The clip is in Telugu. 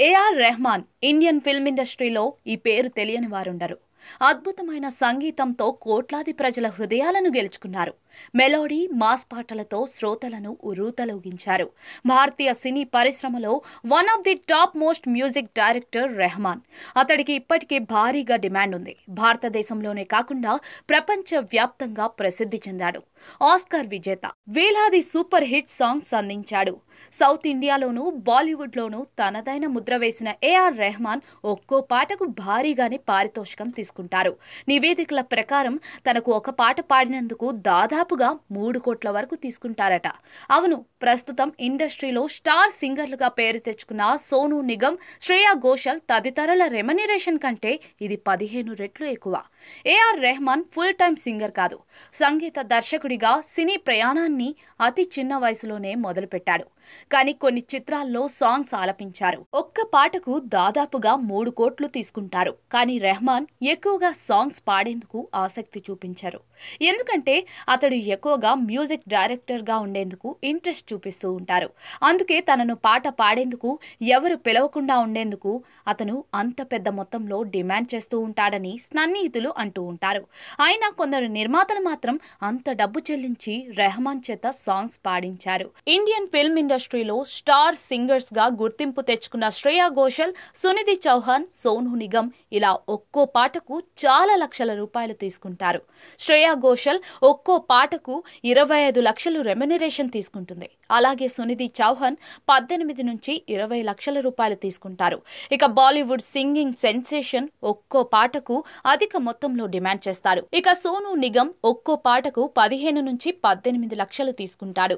ఏఆర్ రెహమాన్ ఇండియన్ ఫిల్మ్ ఇండస్ట్రీలో ఈ పేరు తెలియని వారుండరు. అద్భుతమైన సంగీతంతో కోట్లాది ప్రజల హృదయాలను గెలుచుకున్నారు. మెలోడీ, మాస్ పాటలతో శ్రోతలను ఉర్రూతలూగించారు. భారతీయ సినీ పరిశ్రమలో one of the top most music director Rahman. అతడికి ఇప్పటికీ భారీగా డిమాండ్ ఉంది. భారతదేశంలోనే కాకుండా ప్రపంచ వ్యాప్తంగా ప్రసిద్ధి చెందాడు. ఆస్కార్ విజేత, వేలాది సూపర్ హిట్ సాంగ్స్ అందించాడు. సౌత్ ఇండియాలోనూ బాలీవుడ్లోనూ తనదైన ముద్ర వేసిన ఏఆర్ రెహమాన్ ఒక్కో పాటకు భారీగానే పారితోషికం తీసుకుంటారు. నివేదికల ప్రకారం తనకు ఒక పాట పాడినందుకు దాదాపుగా 3 కోట్ల వరకు తీసుకుంటారట. అవును, ప్రస్తుతం ఇండస్ట్రీలో స్టార్ సింగర్లుగా పేరు తెచ్చుకున్న సోనూ నిగమ్, శ్రేయా ఘోషల్ తదితరుల రెమ్యునరేషన్ కంటే ఇది 15 రెట్లు ఎక్కువ. AR Rahman full time singer కాదు, సంగీత దర్శకుడిగా సినీ ప్రయాణాన్ని అతి చిన్న వయసులోనే మొదలుపెట్టాడు. కానీ కొన్ని చిత్రాల్లో సాంగ్స్ ఆలపించారు. ఒక్క పాటకు దాదాపుగా 3 కోట్లు తీసుకుంటారు. కానీ రెహమాన్ ఎక్కువగా సాంగ్స్ పాడేందుకు ఆసక్తి చూపించారు. ఎందుకంటే అతడు ఎక్కువగా మ్యూజిక్ డైరెక్టర్ గా ఉండేందుకు ఇంట్రెస్ట్ చూపిస్తూ ఉంటారు. అందుకే తనను పాట పాడేందుకు ఎవరు పిలవకుండా ఉండేందుకు అతను అంత పెద్ద మొత్తంలో డిమాండ్ చేస్తూ ఉంటాడని సన్నిహితులు అంటూ ఉంటారు. అయినా కొందరు నిర్మాతలు మాత్రం అంత డబ్బు చెల్లించి రెహమాన్ చేత సాంగ్స్ పాడించారు. ఇండియన్ ఫిల్మ్ ఇండస్ట్రీలో స్టార్ సింగర్స్ గా గుర్తింపు తెచ్చుకున్న శ్రేయా ఘోషల్, సునిధి చౌహాన్, సోనూ నిగమ్ ఇలా ఒక్కో పాటకు చాలా లక్షల రూపాయలు తీసుకుంటారు. శ్రేయా ఘోషల్ ఒక్కో పాటకు 25 లక్షలు రెమ్యునరేషన్ తీసుకుంటుంది. అలాగే సునిధి చౌహాన్ 18 నుంచి 20 లక్షల రూపాయలు తీసుకుంటారు. ఇక బాలీవుడ్ సింగింగ్ సెన్సేషన్ ఒక్కో పాటకు అధిక మొత్తంలో డిమాండ్ చేస్తారు. ఇక సోనూ నిగమ్ ఒక్కో పాటకు 15 నుంచి 18 లక్షలు తీసుకుంటాడు.